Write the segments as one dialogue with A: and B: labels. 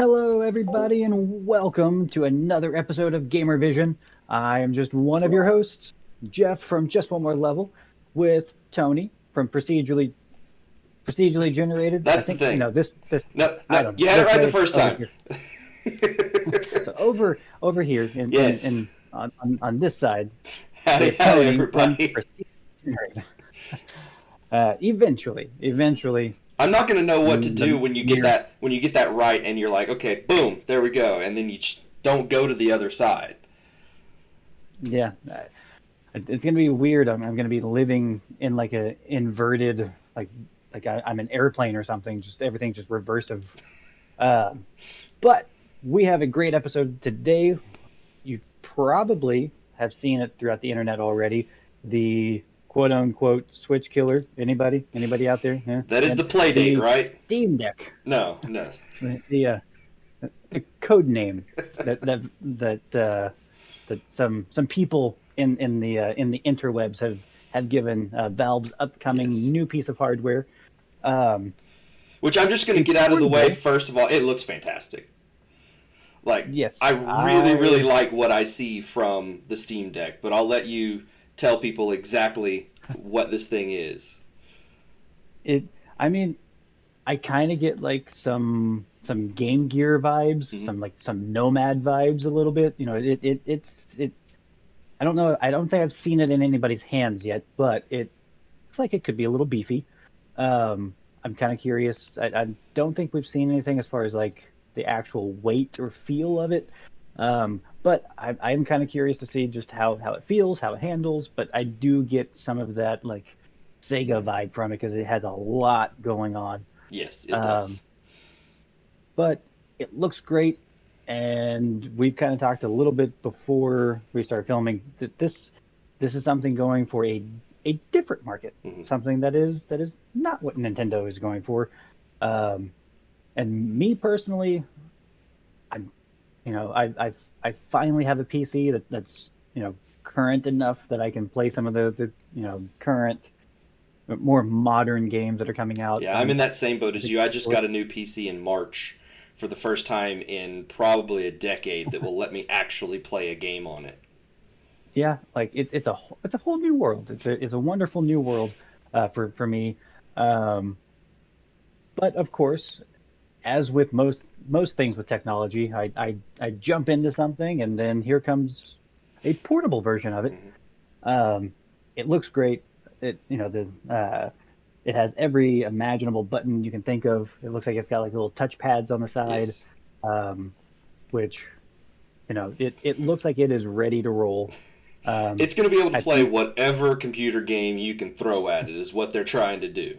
A: Hello, everybody, and welcome to another episode of GamerVision. I am just one of your hosts, Jeff from Just One More Level, with Tony from procedurally generated. I
B: That's the
A: think
B: thing.
A: this
B: No,
A: I
B: no,
A: don't know
B: you had it
A: this
B: right the
A: way
B: first
A: over
B: time.
A: here. So over here
B: Yes.
A: on this side, we
B: Howdy,
A: have
B: howdy,
A: Tony from
B: everybody.
A: procedurally generated. Eventually,
B: I'm not gonna know what to do
A: the
B: when you get
A: near
B: that right, and you're like, okay, boom, there we go, and then you just don't go to the other side.
A: yeah. It's gonna be weird. I'm gonna be living in like a inverted, I'm an airplane or something. Just everything's just reversive. Um, but we have a great episode today. You probably have seen it throughout the internet already. The quote unquote Switch killer. Anybody out there? Yeah.
B: That is
A: And
B: the play date,
A: the
B: right?
A: Steam Deck.
B: No, no.
A: The the code name that some people in the interwebs have given Valve's upcoming
B: Yes.
A: new piece of hardware. Um,
B: Which I'm just gonna
A: a
B: get out of the way
A: portable.
B: first of all. It looks fantastic. Like, I
A: Yes,
B: really, really
A: I
B: like what I see from the Steam Deck, but I'll let you tell people exactly what this thing is.
A: it. I mean, I kind of get like some Game Gear vibes,
B: Hmm.
A: some Nomad vibes a little bit. It. I don't know. I don't think I've seen it in anybody's hands yet, but it looks like it could be a little beefy. I'm kind of curious. I don't think we've seen anything as far as like the actual weight or feel of it. But I'm kind of curious to see just how it feels, how it handles. But I do get some of that like Sega vibe from it because it has a lot going on.
B: Yes, it
A: Um,
B: does.
A: but it looks great, and we've kind of talked a little bit before we started filming that this is something going for a different market,
B: Hmm.
A: something that is not what Nintendo is going for. Um, and me personally, I'm I finally have a PC that's current enough that I can play some of the current more modern games that are coming out.
B: Yeah, I'm in that same boat as you. I just got a new PC in March for the first time in probably a decade that will let me actually play a game on it.
A: Yeah, like it's a whole new world. It's a wonderful new world for me. Um, but of course, as with most things with technology, I jump into something and then here comes a portable version of it.
B: Hmm.
A: It looks great. It has every imaginable button you can think of. It looks like it's got like little touch pads on the side,
B: Yes.
A: um, which it looks like it is ready to roll. Um,
B: It's going to be able to
A: I
B: play
A: think
B: whatever computer game you can throw at it, is what they're trying to do.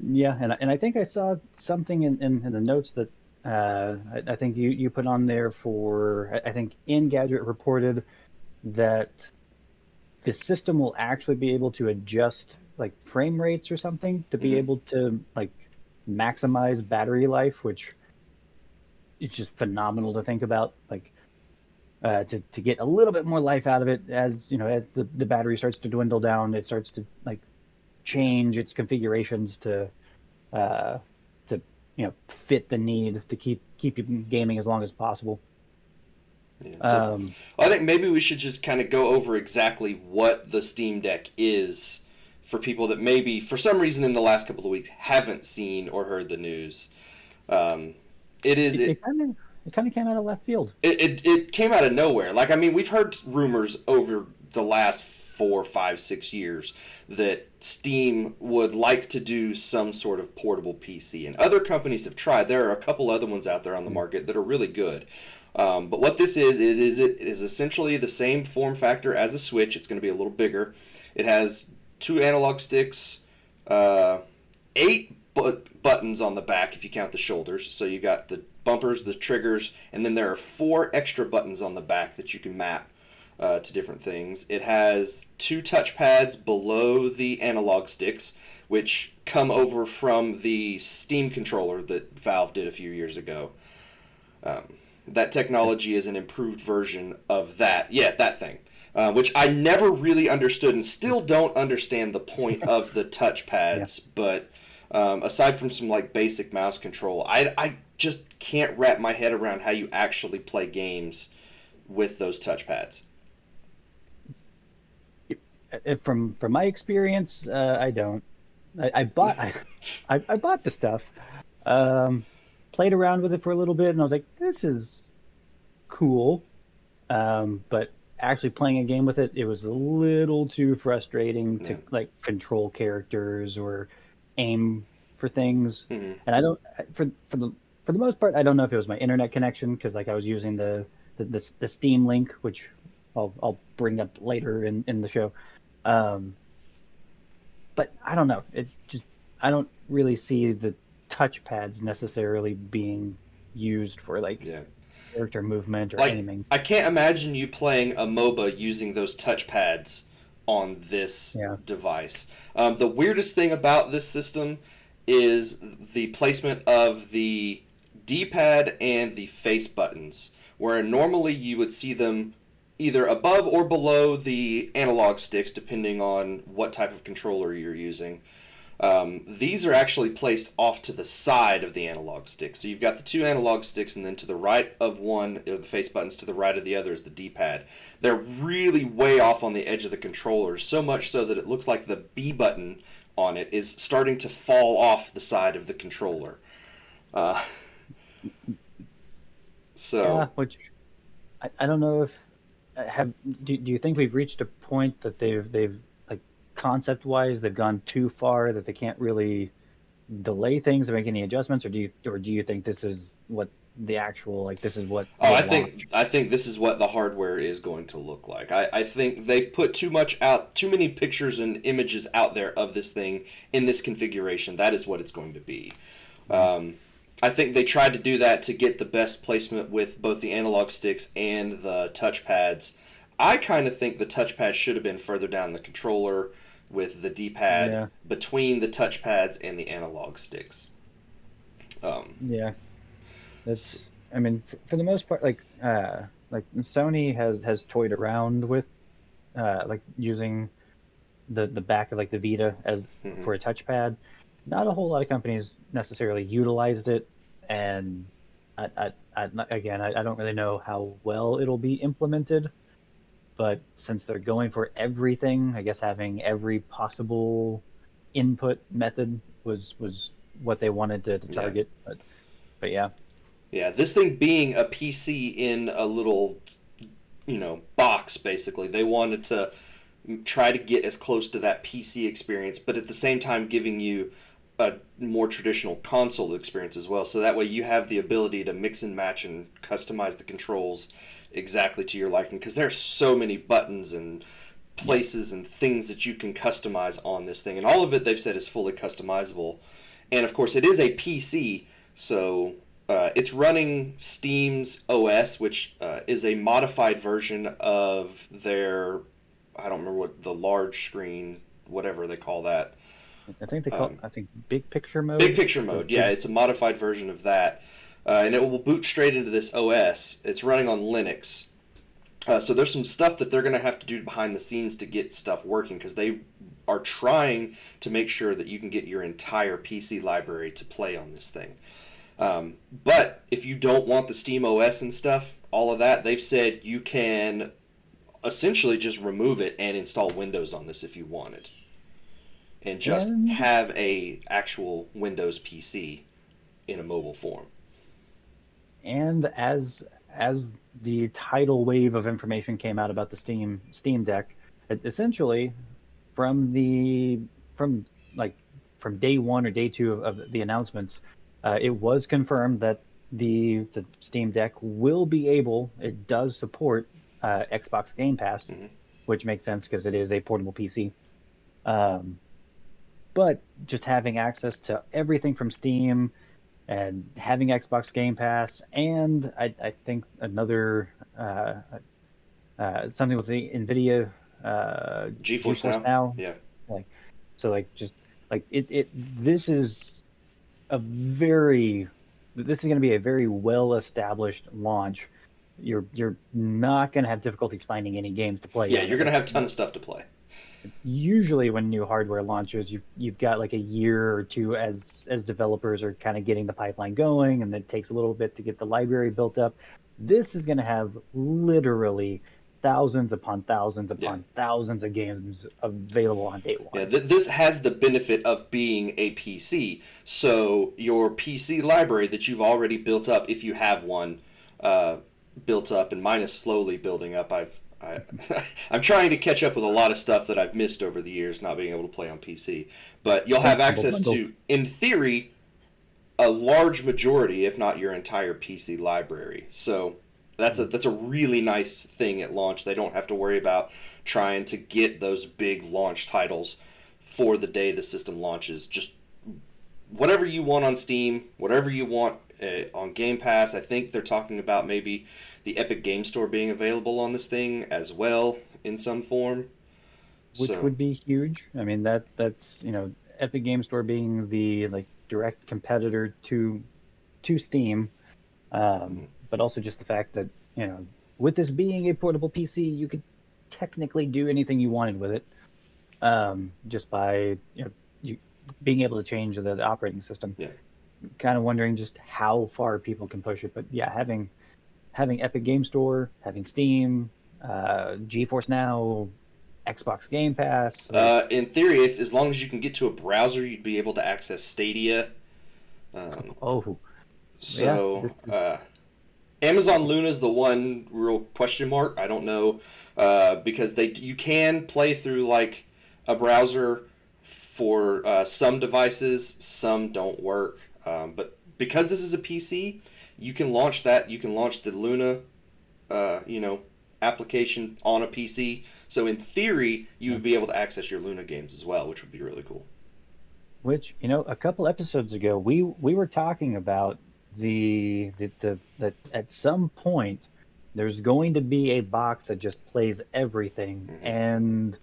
A: Yeah, and I think I saw something in the notes that I think you put on there for I think Engadget reported that the system will actually be able to adjust like frame rates or something to be
B: Hmm.
A: able to like maximize battery life, which is just phenomenal to think about. Like to get a little bit more life out of it as as the battery starts to dwindle down, it starts to like
B: Yeah.
A: change its configurations uh, to fit the need to keep you gaming as long as possible.
B: Yeah. So
A: Um,
B: I think maybe we should just kind of go over exactly what the Steam Deck is for people that maybe, for some reason, in the last couple of weeks haven't seen or heard the news. Um, it is
A: it,
B: it,
A: it kind of it kind of came out of left field.
B: it came out of nowhere. Like, I mean, we've heard rumors over the last 4, 5, 6 years that Steam would like to do some sort of portable PC, and other companies have tried. There are a couple other ones out there on the
A: Mm.
B: market that are really good. But what this is, it is essentially the same form factor as a Switch. It's going to be a little bigger. It has two analog sticks, uh, eight buttons on the back if you count the shoulders. So you got the bumpers, the triggers, and then there are four extra buttons on the back that you can map to different things. It has two touch pads below the analog sticks, which come over from the Steam controller that Valve did a few years ago. Um, that technology is an improved version of that. Yeah, that thing. Which I never really understood and still don't understand the point of the touch
A: Yeah,
B: pads. But aside from some like basic mouse control, I just can't wrap my head around how you actually play games with those touchpads.
A: From my experience, I don't. I bought I bought the stuff, um, played around with it for a little bit, and I was like, this is cool. But actually playing a game with it, it was a little too frustrating
B: Yeah.
A: to like control characters or aim for things.
B: Hmm.
A: And I don't for the most part, I don't know if it was my internet connection because like I was using the Steam link, which I'll bring up later in the show. Um, but I don't know. It just I don't really see the touchpads necessarily being used for like
B: Yeah.
A: character movement or
B: Like,
A: aiming.
B: I can't imagine you playing a MOBA using those touchpads on this
A: Yeah.
B: device. The weirdest thing about this system is the placement of the D-pad and the face buttons, where normally you would see them either above or below the analog sticks, depending on what type of controller you're using. These are actually placed off to the side of the analog stick. So you've got the two analog sticks, and then to the right of one are the face buttons, to the right of the other is the D-pad. They're really way off on the edge of the controller, so much so that it looks like the B button on it is starting to fall off the side of the controller. Uh,
A: Yeah,
B: so
A: which I don't know if have do you think we've reached a point that they've like concept wise they've gone too far that they can't really delay things or make any adjustments, or do you think this is what the actual like this is what
B: Oh,
A: will launch?
B: I think this is what the hardware is going to look like. I think they've put too much out, too many pictures and images out there of this thing in this configuration. That is what it's going to be.
A: Mm.
B: I think they tried to do that to get the best placement with both the analog sticks and the touchpads. I kind of think the touchpad should have been further down the controller with the D-pad
A: Yeah,
B: between the touchpads and the analog sticks. Um,
A: yeah. That's I mean for the most part like Sony has toyed around with like using the back of like the Vita as
B: mhm.
A: for a touchpad. Not a whole lot of companies necessarily utilized it, and again, I don't really know how well it'll be implemented. But since they're going for everything, I guess having every possible input method was what they wanted to
B: Yeah.
A: target. But yeah,
B: Yeah, this thing being a PC in a little, box basically. They wanted to try to get as close to that PC experience, but at the same time giving you a more traditional console experience as well. So that way you have the ability to mix and match and customize the controls exactly to your liking because there's so many buttons and
A: yeah,
B: places and things that you can customize on this thing. And all of it they've said is fully customizable. And of course it is a PC, so it's running Steam's OS, which is a modified version of their, I don't remember what the large screen, whatever they call that.
A: I think they call
B: Um,
A: I think big picture
B: Big
A: mode.
B: picture
A: The
B: mode, yeah,
A: big
B: it's a modified version of that. And it will boot straight into this OS. It's running on Linux. So there's some stuff that they're going to have to do behind the scenes to get stuff working because they are trying to make sure that you can get your entire PC library to play on this thing. But if you don't want the Steam OS and stuff, all of that, they've said you can essentially just remove it and install Windows on this if you wanted, and just
A: and
B: have a actual Windows PC in a mobile form.
A: And as the tidal wave of information came out about the Steam Deck, essentially from the from like from day one or day two of the announcements, it was confirmed that the Steam Deck will be able. It does support Xbox Game Pass,
B: Hmm.
A: which makes sense because it is a portable PC. Um, but just having access to everything from Steam and having Xbox Game Pass, and I think another something with the Nvidia
B: GeForce
A: GeForce
B: Now,
A: Now,
B: yeah,
A: like so like just like it this is a very this is going to be a very well established launch. You're not going to have difficulties finding any games to play
B: yeah,
A: on
B: you're
A: it.
B: gonna
A: Like
B: have a ton of stuff to play.
A: Usually when new hardware launches, you've got like a year or two as developers are kind of getting the pipeline going, and it takes a little bit to get the library built up. This is going to have literally thousands upon thousands
B: Yeah.
A: upon thousands of games available on day
B: Yeah,
A: one.
B: this has the benefit of being a PC. So your PC library that you've already built up, if you have one uh, built up, and mine is slowly building up. I'm trying to catch up with a lot of stuff that I've missed over the years, not being able to play on PC. But you'll
A: Hey,
B: have
A: Humble
B: access
A: Bundle.
B: to, in theory, a large majority, if not your entire PC library. So that's a really nice thing at launch. They don't have to worry about trying to get those big launch titles for the day the system launches. Just whatever you want on Steam, whatever you want on Game Pass. I think they're talking about maybe the Epic Game Store being available on this thing as well in some form.
A: Which
B: So
A: would be huge. I mean, that's Epic Game Store being the like direct competitor to Steam, but also just the fact that with this being a portable PC, you could technically do anything you wanted with it, just by you being able to change the operating system.
B: yeah.
A: Kind of wondering just how far people can push it, but yeah, having Epic Game Store, having Steam, GeForce Now, Xbox Game Pass, like.
B: In theory, if as long as you can get to a browser, you'd be able to access Stadia. Um,
A: Oh, yeah,
B: so
A: this is
B: Amazon Luna is the one real question mark. I don't know because they you can play through like a browser for some devices, some don't work. But because this is a PC, you can launch that. You can launch the Luna, uh, you know, application on a PC. So in theory, you would be able to access your Luna games as well, which would be really cool.
A: which, a couple episodes ago, we were talking about that at some point there's going to be a box that just plays everything.
B: Hmm.
A: And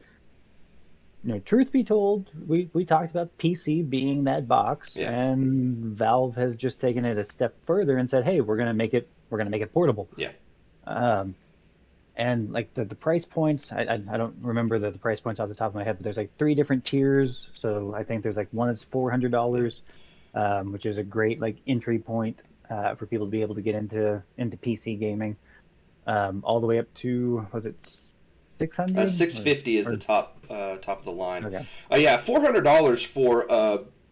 A: truth be told, we talked about PC being that box,
B: Yeah,
A: and Valve has just taken it a step further and said, "Hey, we're gonna make it portable."
B: yeah.
A: Um, and like the price points, I don't remember the price points off the top of my head, but there's like three different tiers. So I think there's like one that's
B: Yeah.
A: $400, which is a great like entry point for people to be able to get into PC gaming, all the way up to, was it 600
B: 650 is the
A: or
B: top of the line.
A: okay,
B: Yeah, $400 for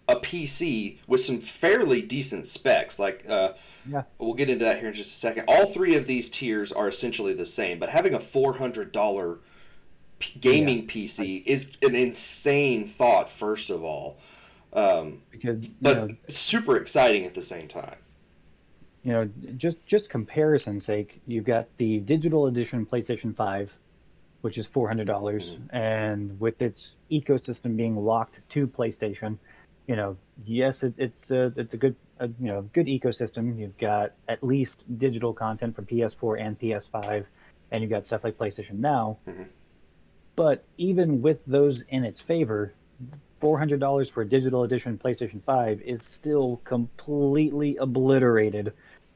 B: a PC with some fairly decent specs. Like
A: yeah,
B: we'll get into that here in just a second. All three of these tiers are essentially the same, but having a $400
A: yeah,
B: gaming PC is an insane thought. First of all, um,
A: because
B: but super exciting at the same time.
A: you know just comparison's sake, you've got the digital edition PlayStation 5, which is $400,
B: Mhm.
A: and with its ecosystem being locked to PlayStation, yes, it's a good ecosystem. You've got at least digital content for PS4 and PS5, and you've got stuff like PlayStation Now.
B: Mhm.
A: But even with those in its favor, $400 for a digital edition PlayStation 5 is still completely obliterated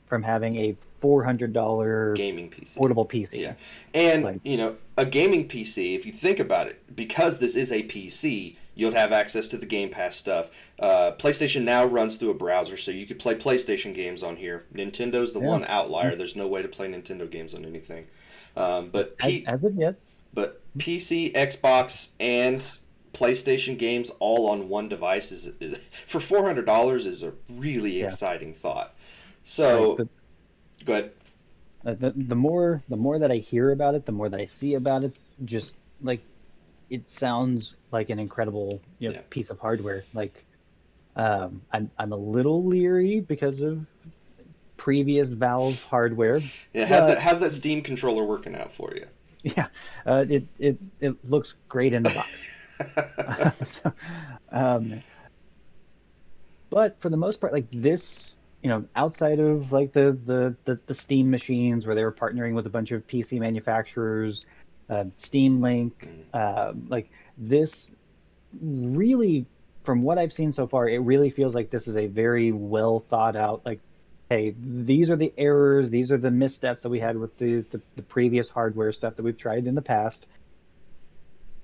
A: from having a $400
B: Gaming PC.
A: portable
B: Yeah.
A: PC.
B: And,
A: Like,
B: a gaming PC, if you think about it, because this is a PC, you'll have access to the Game Pass stuff. PlayStation Now runs through a browser, so you could play PlayStation games on here. Nintendo's the
A: yeah,
B: one outlier. There's no way to play Nintendo games on anything. Um, but
A: as,
B: P-
A: as of yet,
B: but PC, Xbox, and PlayStation games all on one device is for $400 is a really
A: yeah,
B: exciting thought.
A: like
B: So go ahead.
A: the more that I hear about it, the more that I see about it, just like it sounds like an incredible
B: Yeah.
A: piece of hardware. Like, I'm a little leery because of previous Valve hardware,
B: Yeah,
A: but
B: how's that Steam controller working out for you?
A: yeah, it looks great in the box. So, um, but for the most part, like this, outside of like the Steam machines where they were partnering with a bunch of PC manufacturers, Steam Link,
B: Mm,
A: like this really, from what I've seen so far, it really feels like this is a very well thought out, like, hey, these are the errors, these are the missteps that we
B: yeah.
A: had with the previous hardware stuff that we've tried in the past.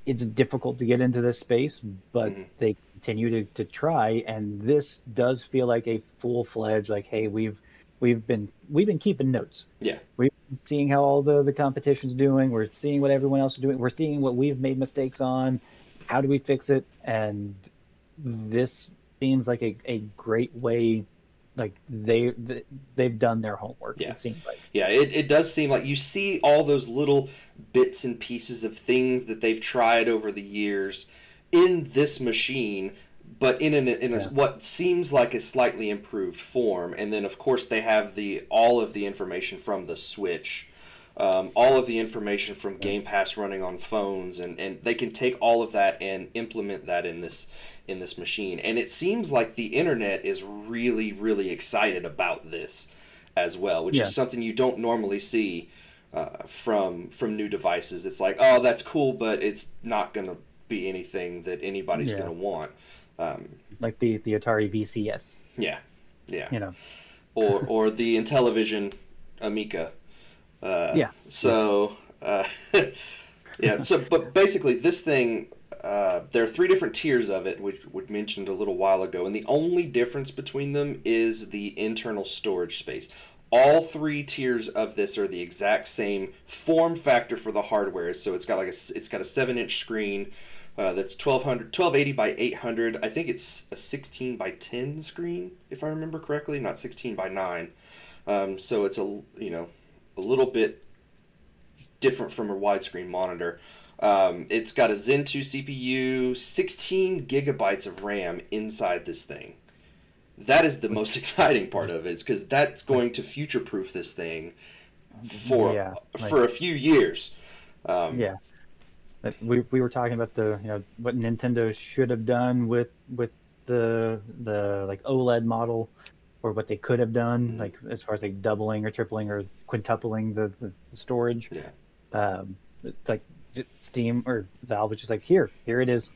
A: it's difficult to get into this space, but
B: Hmm.
A: they continue to try, and this does feel like a full-fledged, like, hey, we've been keeping notes.
B: Yeah.
A: We've been seeing how all the competition's doing. We're seeing what everyone else is doing. We're seeing what we've made mistakes on. How do we fix it? And this seems like a great way, like they've done their homework,
B: Yeah.
A: it seems like.
B: Yeah, it does seem like you see all those little bits and pieces of things that they've tried over the years in this machine, but in a
A: Yeah.
B: what seems like a slightly improved form. And then of course they have the all of the information from the Switch, all of the information from
A: Yeah.
B: Game Pass running on phones, and they can take all of that and implement that in this machine. And it seems like the internet is really really excited about this as well, which is
A: Yeah.
B: something you don't normally see from new devices. It's like, oh, that's cool, but it's not going to be anything that anybody's going
A: Yeah.
B: to want. Um,
A: Like the Atari VCS,
B: yeah, yeah,
A: you know.
B: or the Intellivision Amiga.
A: Yeah. Yeah.
B: So yeah, so but basically this thing. There are three different tiers of it, which we mentioned a little while ago, and the only difference between them is the internal storage space. All three tiers of this are the exact same form factor for the hardware. So it's got a 7-inch screen that's 1280 by 800. I think it's a 16 by 10 screen, if I remember correctly, not 16 by 9. So it's a little bit different from a widescreen monitor. It's got a Zen 2 CPU, 16 gigabytes of RAM inside this thing. That is the most exciting part of it, is because that's
A: Like,
B: going to future proof this thing for
A: yeah. Like,
B: for a few years. Um,
A: yeah. Like we were talking about the, what Nintendo should have done with the like OLED model, or what they could have done,
B: mhm,
A: like as far as like doubling or tripling or quintupling the storage.
B: yeah,
A: It's like Steam or Valve was just like, here it is.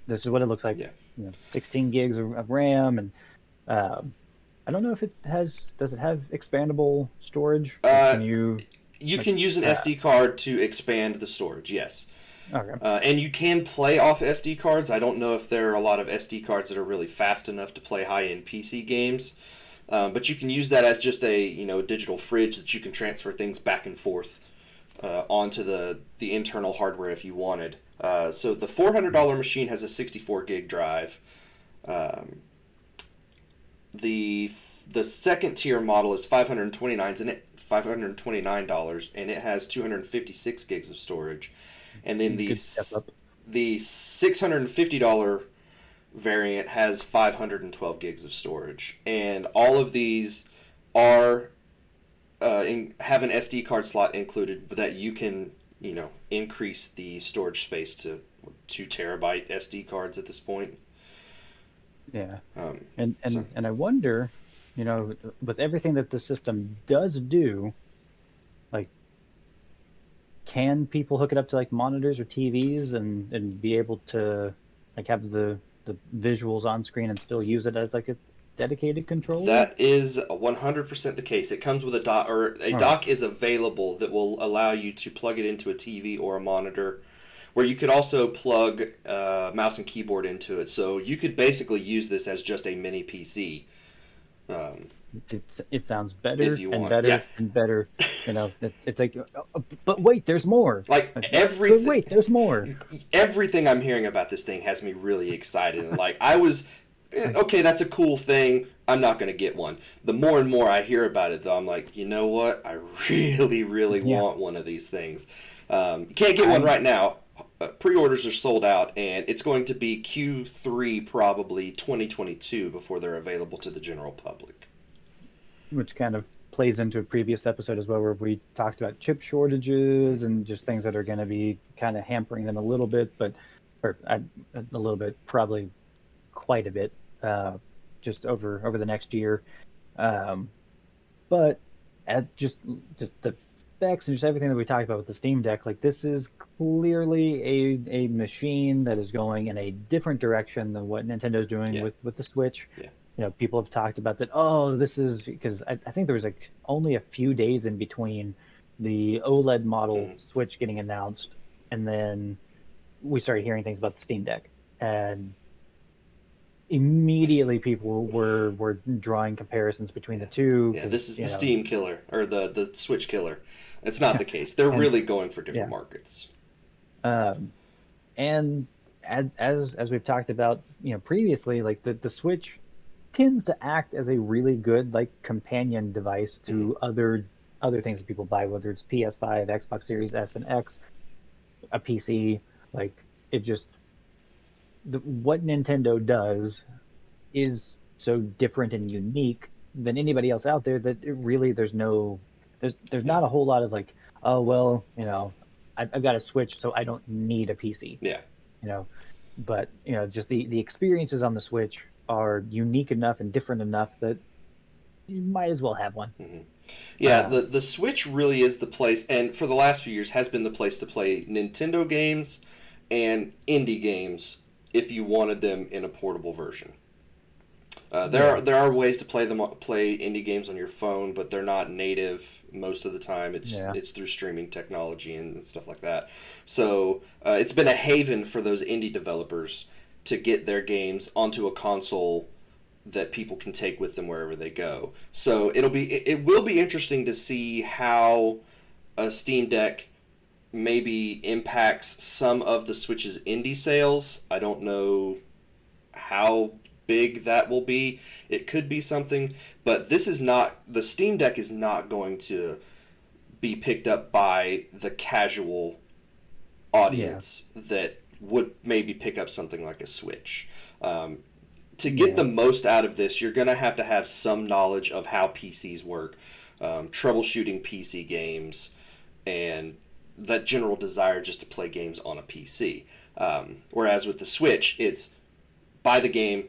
A: This is what it looks like.
B: yeah.
A: 16 gigs of RAM, and um, I don't know if does it have expandable storage? Like,
B: Uh,
A: can you
B: you
A: like
B: can use an SD card to expand the storage, yes.
A: okay.
B: And you can play off SD cards. I don't know if there are a lot of SD cards that are really fast enough to play high-end PC games, but you can use that as just a digital fridge that you can transfer things back and forth onto the internal hardware if you wanted. So the $400 machine has a 64 gig drive. Um, the the second tier model is 529 and it $529 and it has 256 gigs of storage. And then
A: Good step up.
B: the $650 variant has 512 gigs of storage. And all of these are have an SD card slot included, but that you can increase the storage space to 2 terabyte SD cards at this point.
A: Yeah.
B: Um,
A: And
B: so
A: and and I wonder, with everything that the system does do, like, can people hook it up to like monitors or TVs and be able to like have the visuals on screen and still use it as like a dedicated controller?
B: that is 100% the case. It comes with a dock, or a
A: All right.
B: dock is available that will allow you to plug it into a TV or a monitor, where you could also plug mouse and keyboard into it. So you could basically use this as just a mini PC um,
A: It sounds
B: if
A: better
B: you
A: and
B: want. Yeah,
A: better and better. It's like, but wait, there's more.
B: like
A: Like, but
B: everything.
A: wait, there's more.
B: Everything I'm hearing about this thing has me really excited, and like I was
A: Like,
B: okay, that's a cool thing. I'm not going to get one. The more and more I hear about it, though, I'm like, you know what? I really, really
A: yeah,
B: want one of these things. You can't get one
A: I'm
B: right now. Pre-orders are sold out, and it's going to be Q3 probably 2022 before they're available to the general public.
A: which kind of plays into a previous episode as well, where we talked about chip shortages and just things that are going to be kind of hampering them a little bit, but a little bit, probably quite a bit, just over the next year. Um, but at just the specs and just everything that we talked about with the Steam Deck, like, this is clearly a machine that is going in a different direction than what Nintendo's doing
B: Yeah,
A: with the Switch.
B: yeah.
A: People have talked about that. Oh, this is because I think there was like only a few days in between the OLED model
B: Mm-hmm.
A: Switch getting announced and then we started hearing things about the Steam Deck, and immediately people were drawing comparisons between the two
B: Yeah,
A: because
B: this is the Steam killer or the Switch killer. It's not the case. They're
A: and
B: really going for different
A: yeah,
B: markets.
A: um, and as we've talked about, previously, like the Switch tends to act as a really good like companion device
B: Hmm.
A: to other things that people buy, whether it's PS5, Xbox Series S and X, a PC. Like it just what Nintendo does is so different and unique than anybody else out there that it really there's
B: Yeah,
A: not a whole lot of like, oh well, I've got a Switch, so I don't need a PC,
B: yeah.
A: you know. But just the experiences on the Switch are unique enough and different enough that you might as well have one.
B: Hmm. Yeah,
A: Uh,
B: the Switch really is the place, and for the last few years has been the place to play Nintendo games and indie games if you wanted them in a portable version.
A: yeah,
B: There are ways to play indie games on your phone, but they're not native most of the time.
A: yeah,
B: It's through streaming technology and stuff like that. So it's been a haven for those indie developers to get their games onto a console that people can take with them wherever they go. So it will be interesting to see how a Steam Deck maybe impacts some of the Switch's indie sales. I don't know how big that will be. It could be something, but this is not the Steam Deck is not going to be picked up by the casual
A: yeah,
B: audience that would maybe pick up something like a Switch. Um, to get
A: yeah,
B: the most out of this, you're going to have some knowledge of how PCs work, troubleshooting PC games, and that general desire just to play games on a PC. Whereas with the Switch, it's buy the game,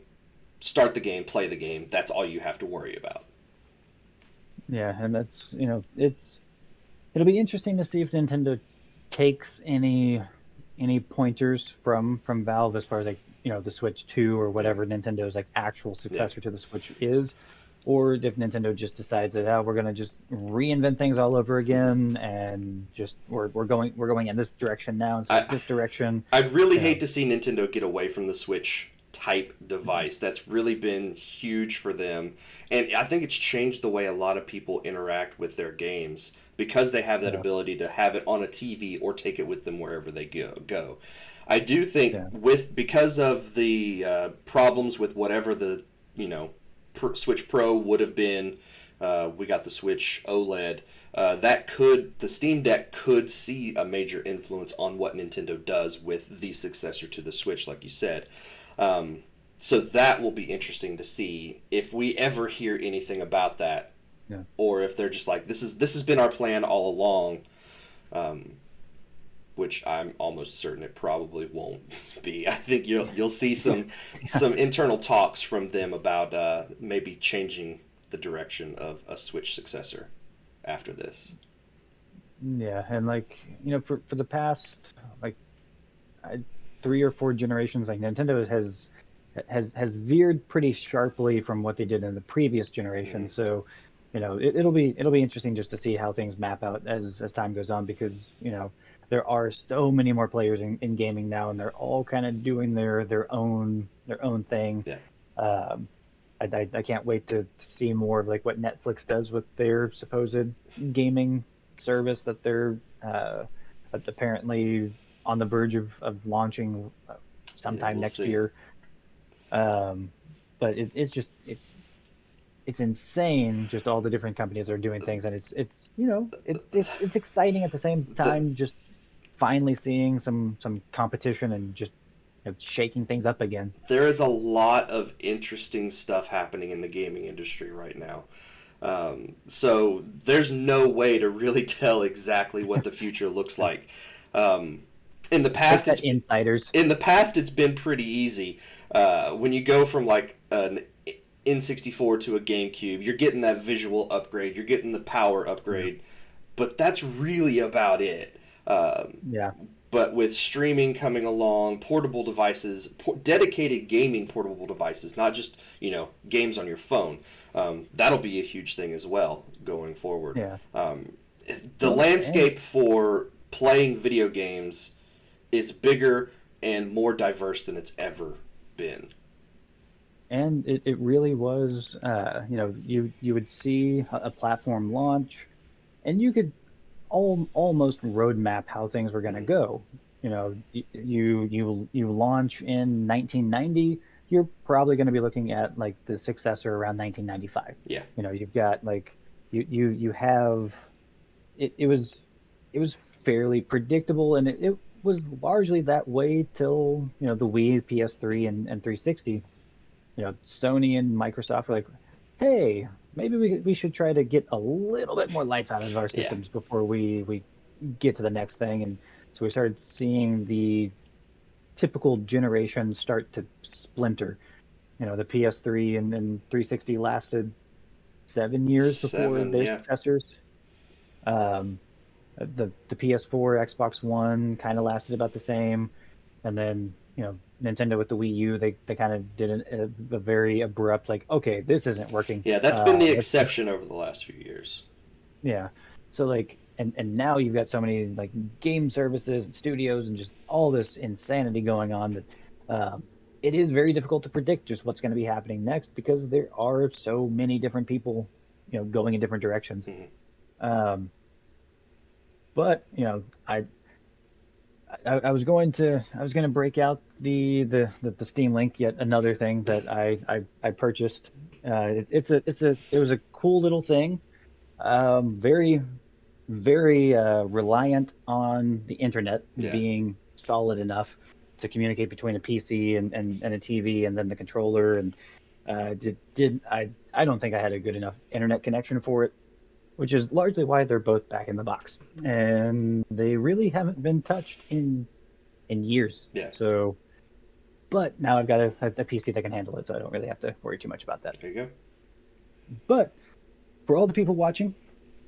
B: start the game, play the game. That's all you have to worry about.
A: yeah. And that's it'll be interesting to see if Nintendo takes any pointers from Valve as far as like the Switch 2 or
B: Yeah,
A: whatever Nintendo's like actual
B: yeah.
A: successor to the Switch is, or if Nintendo just decides that we're gonna just reinvent things all over
B: Mm-hmm.
A: again and just we're going in this direction now instead of
B: I
A: this direction.
B: I'd really
A: You
B: hate
A: know,
B: to see Nintendo get away from the Switch type device. That's really been huge for them, and I think it's changed the way a lot of people interact with their games because they have that
A: yeah,
B: ability to have it on a TV or take it with them wherever they go. I do think
A: yeah,
B: with because of the problems with whatever the you know Switch Pro would have been, we got the Switch OLED. The Steam Deck could see a major influence on what Nintendo does with the successor to the Switch, like you said. Um, so that will be interesting to see if we ever hear anything about that,
A: yeah.
B: or if they're just like this has been our plan all along, um, which I'm almost certain it probably won't be. I think you'll see some internal talks from them about maybe changing the direction of a Switch successor after this.
A: Yeah, and like for the past like I, 3 or 4 generations, like Nintendo has veered pretty sharply from what they did in the previous
B: Mm-hmm.
A: generation. So, it'll be interesting just to see how things map out as time goes on because there are so many more players in gaming now, and they're all kind of doing their own thing.
B: Yeah.
A: Um, I can't wait to see more of like what Netflix does with their supposed gaming service that they're apparently on the verge of launching
B: Yeah,
A: sometime
B: we'll
A: next
B: see.
A: year. Um, but it's insane just all the different companies are doing things, and it's exciting at the same
B: The,
A: time just finally seeing some competition and just shaking things up again.
B: there is a lot of interesting stuff happening in the gaming industry right now. So there's no way to really tell exactly what the future looks like. Um, in the
A: Take
B: past,
A: that, insiders.
B: it's been pretty easy. When you go from like an N64 to a GameCube, you're getting that visual upgrade, you're getting the power
A: Yeah,
B: upgrade, but that's really about it.
A: yeah,
B: But with streaming coming along, portable devices, dedicated gaming portable devices, not just games on your phone, that'll be a huge thing as well going forward.
A: yeah.
B: The
A: Well, and
B: landscape for playing video games is bigger and more diverse than it's ever been.
A: And it really was, you would see a platform launch, and you could almost roadmap how things were going to
B: Mm-hmm.
A: go. You launch in 1990, you're probably going to be looking at like the successor around 1995.
B: Yeah.
A: You've got like you have it was fairly predictable, and it was largely that way till the Wii, PS3, and 360. Sony and Microsoft were like, hey, maybe we should try to get a little bit more life out of our
B: Yeah.
A: systems before we get to the next thing. And so we started seeing the typical generation start to splinter. The PS3 and 360 lasted 7 years before
B: Seven.
A: their
B: Yeah.
A: successors. Um, the PS4, Xbox One kind of lasted about the same, and then Nintendo with the Wii U, they kind of did a very abrupt, like, okay, this isn't working.
B: Yeah. That's been the
A: Let's
B: exception over the last few years.
A: yeah. So like, and now you've got so many like game services and studios and just all this insanity going on that um, it is very difficult to predict just what's going to be happening next because there are so many different people, going in different directions.
B: Mm-hmm.
A: Um, but I was going to break out the Steam Link, yet another thing that I purchased. It was a cool little thing. Very very reliant on the internet
B: Yeah.
A: being solid enough to communicate between a PC and a TV and then the controller. And did I don't think I had a good enough internet connection for it, which is largely why they're both back in the box. And they really haven't been touched in years.
B: Yeah.
A: So, but now I've got a PC that can handle it, so I don't really have to worry too much about that.
B: There you go.
A: But for all the people watching,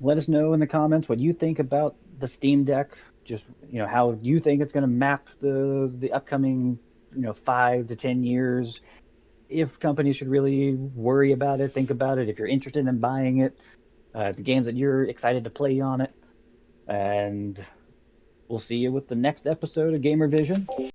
A: let us know in the comments what you think about the Steam Deck. Just how you think it's going to map the upcoming 5 to 10 years. If companies should really worry about it, think about it. If you're interested in buying it, the games that you're excited to play on it, and we'll see you with the next episode of GamerVision.